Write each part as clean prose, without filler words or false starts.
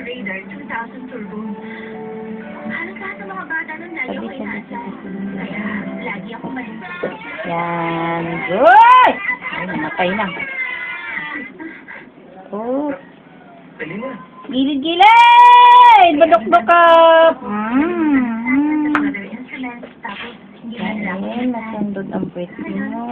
Raider 2000 Turbo. Halos lahat ng mga bata nun lagi ako inaasar. Kaya lagi ako malito. Yan. Good! Ay, namatay na. Oh. Gilid-gilid! Badok-dokap! Ayan, nasundod ang puwet mo.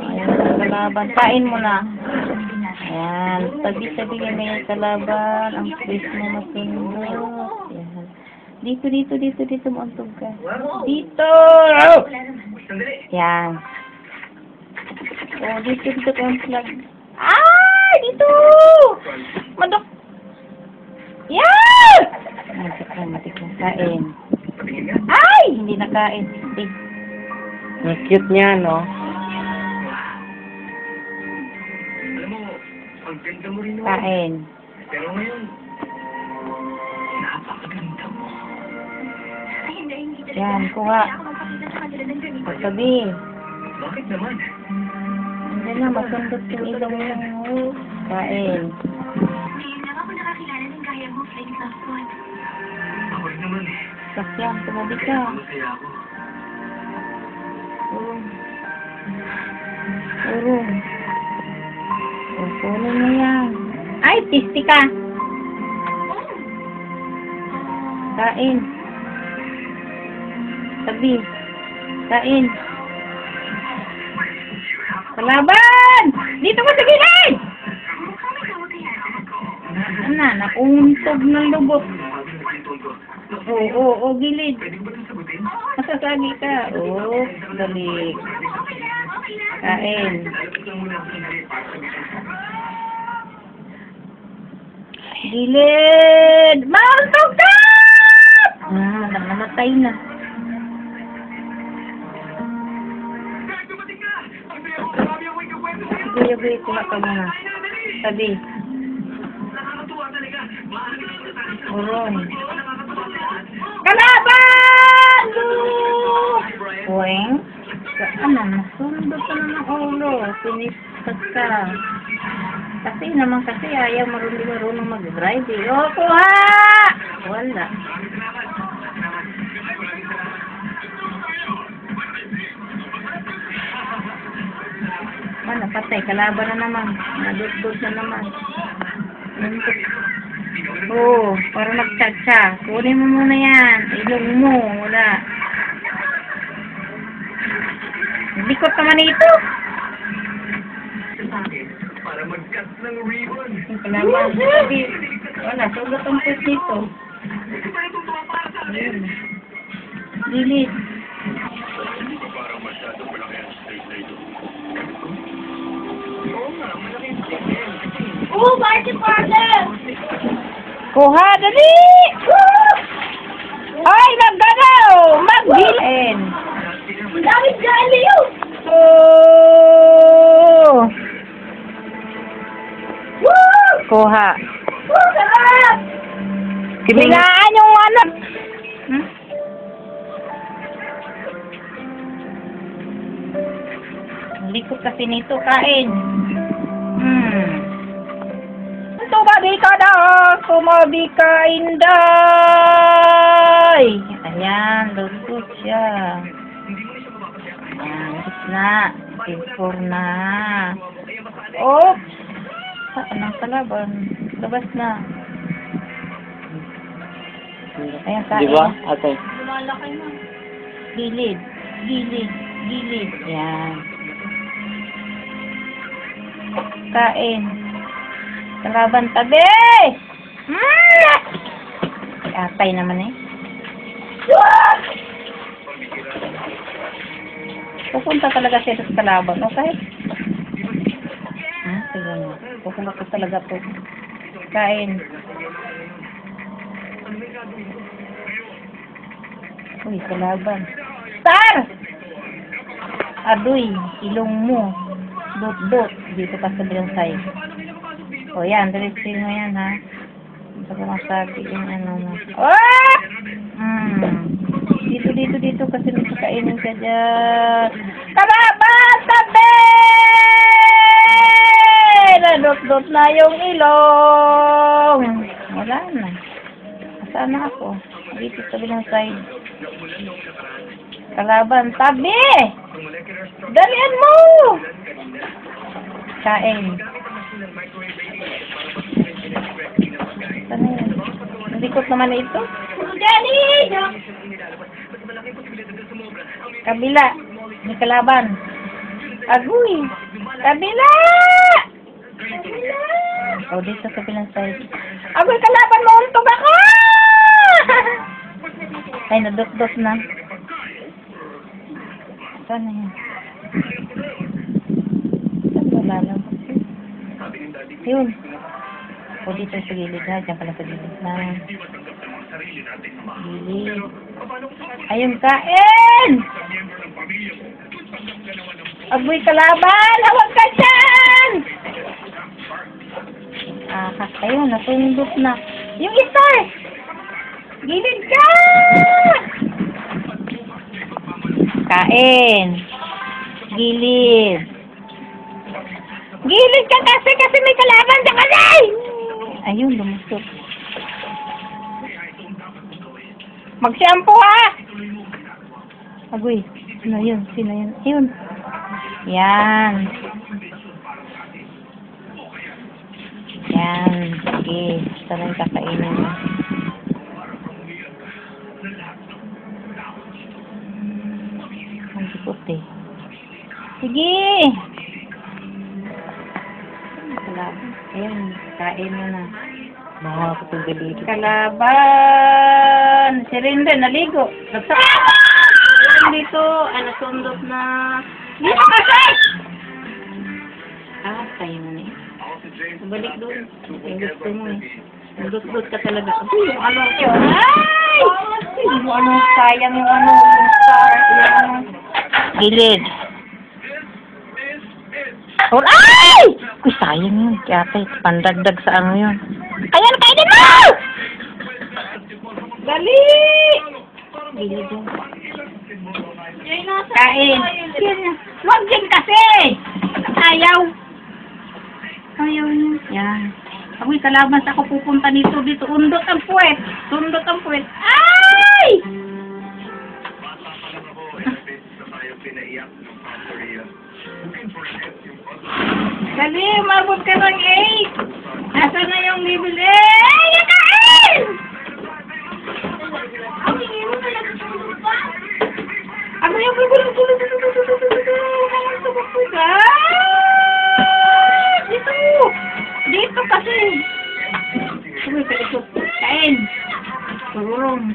Ayan, kalaban. Pain mo na. Ayan, tabi-tabi nga may kalaban. Ang puwet mo masundod. Ayan. Dito mo antog ka. Dito! Ayan. Oh, dito ka ang flag. Ah! Dito! Madok! Yan! Matik na kain. Ay! Hindi nakain. Ang cute niya, no? Alam mo, ang ganda mo rin Kain. Pero ngayon, napakaganda mo. Ay, hindi talaga. Yan, kuha. Kaya ako magpakita sa kanila ng ganito. Pagsabi. Bakit naman? Hindi na, masundot yung ilong mo. Kain. Ngayon lang ako nakakilala ng gaya mo, Freddy Southwood. Ako rin naman eh. Sakyang, tumabi ka. Masaya ako. Urong. Puno mo yan. Ay, tisti ka. Kain. Tabi. Kain. Kalaban! Dito mo sa gilid! Ano, nakuntog ng lubot. Oo, gilid. Masasagi ka. Oo, dali. Kain. Gilid! Mauntog ka! Namatay na. Guya-guya ko na ka muna. Sabi. Urong. Kalaban! Uweng? Ano, nasundo ka na ng ulo. Sinistas ka. Kasi ayaw marunong mag-drive eh. O, kuha! Wala. Patay, kalaban na naman. Nadudod na naman. Oo, para mag-chat-chat. Kunin mo muna yan. Ilong mo. Wala. Likot naman ito. Para mag-cut ng ribbon. Yung kalaban. Wala, sugat ang pwes dito. Ayun. Lilit. Parang masyado malaki ang stage na ito. Oh, party partner! Kuha, dali! Ay, nagganaw! Mag-gilin! Ang daming jolly yun! Oh! Woo! Kuha. Woo! Sarap! Kinilaan yung anak! Likot kasi nito, kain. Tumabi ka na! Tumabi ka, Inday! Ayan, lusot siya. Ayan, gitna. Silfor na. Oops! Saan ang kalaban? Labas na. Ayan, kain. Di ba, ate? Lumalaki na. Gilid. Gilid. Ayan. Kain. Kalaban tabi! Atay naman eh. Pupunta talaga siya sa kalaban, okay? Sige nga. Pupunta ko talaga po. Kain. Uy, kalaban. Star! Adoy, ilong mo. Dot. Dito ka sa bilang side. O yan, diretsin mo yan ha. Hindi ko masabi yung ano mo. Oh! Dito kasi may kakainin ka dyan. Kalaban! Tabi! Nadot-dot na yung ilong. Wala na. Saan na ako? Dito sa bilang side. Kalaban, tabi! Dalian mo! Kain. Saan yan? Nandikot naman na ito. Dali! Kabila. May kalaban. Agoy! Kabila! O, dito sa bilang side. Agoy, kalaban mo! Untog ako! Ay, nadot-dot na. Saan na yan? Saan ba lalabas? Yun. O, dito sa gilid ha. Diyan pala sa gilid na. Gilid. Ayun, kain! Agoy, kalaban! Hawag ka dyan! Ayun, nasundot na. Yung isa! Gilid ka! Kain. Gilid. Gilid ka kasi may kalaban sa kanay! Ayun, lumusot. Mag-shampoo ha! Agoy, sino yun? Sino yun? Ayun. Yan. Yan. Sige. Saan ang kakainin mo? Ang dikot eh. Sige! Kalaban. Ayun. Kain mo na. Mga kapagdalito. Kalaban! Si Rinda, naligo. Dito. Nasundot na. Dito kasi! Tayo na eh. Balik doon. Yung gusto mo eh. Nandot-dot ka talaga. Yung ano ko. Ay! Yung ano, sayang yung ano. Yung star. Yung ano. Gilid. Or, ay! Uy, sayang yun. Kaya pandagdag sa ano yun. Ayan, kainin mo! Dali! Gilid yun. Kain. Huwag din kasi! Ayaw. Ayaw niya. Yan. Ako'y kalaban sa ako pupunta dito. Undot ang puwet. Undot ang puwet. Ay! Dali, mabot ka ng 8. Nasaan na yung level 8? Kain! Ano yung dito kasi. Amoy kalikot. Kain. Turong.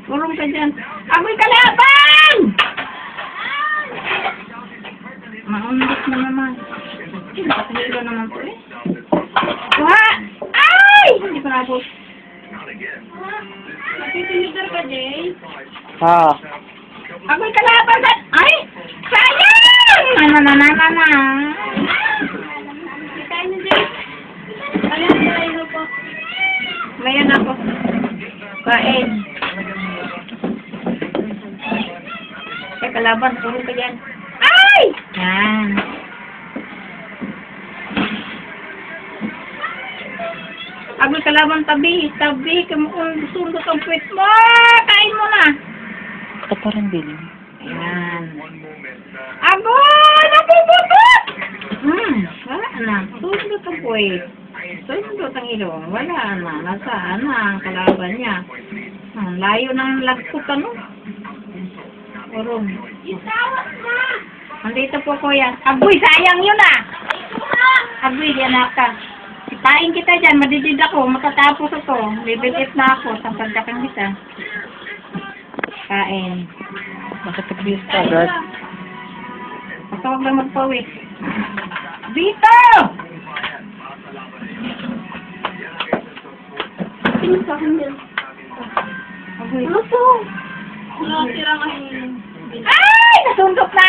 Turong ka dyan. Amoy kalaban! Maundot na naman. Nakahilo naman po eh. Kuha! Ay! Hindi ko nabot. Natitinigar ka, Jay? Ha. Amoy kalaban sa... Ay! Sayang! Nanananana. Kain na, Jay. Ayan po. Ngayon ako. Kain. Kaya kalaban, tulog ka dyan. Ay! Yan. Agoy kalaban, tabi. Tabi. Kung sundot ang puwet mo. Kain mo na. Ito pa rin din. Ayan. Agoy! Napupupot! Wala na. Sundot ang puwet. Sundot ang ilong. Wala na. Nasaan na ang kalaban niya. Layo ng lagpot ano. Urong. Nandito po kuya. Agoy, sayang yun ah. Agoy, yan ka. Sipain kita dyan. Madidid ako. Matatapos ako. Bibilit na ako. Sampagdakan kita. Kain. Makataglis ka, guys. Basta huwag lang magpawit. Dito! Sino sa akin din? Agoy. Ano to? Tira nga yun. Ay! Nasundok na!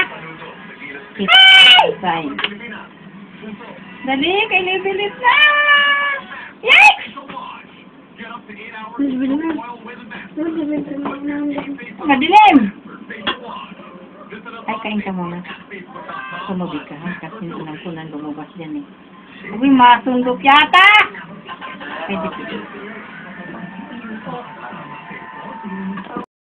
Ay! Fine. Dali, kay Libilit na! Yikes! Madilim! Ay, kain ka muna. Sumabig ka ha, kasi unang lumabas yan eh. Uy, masundok yata! Pwede.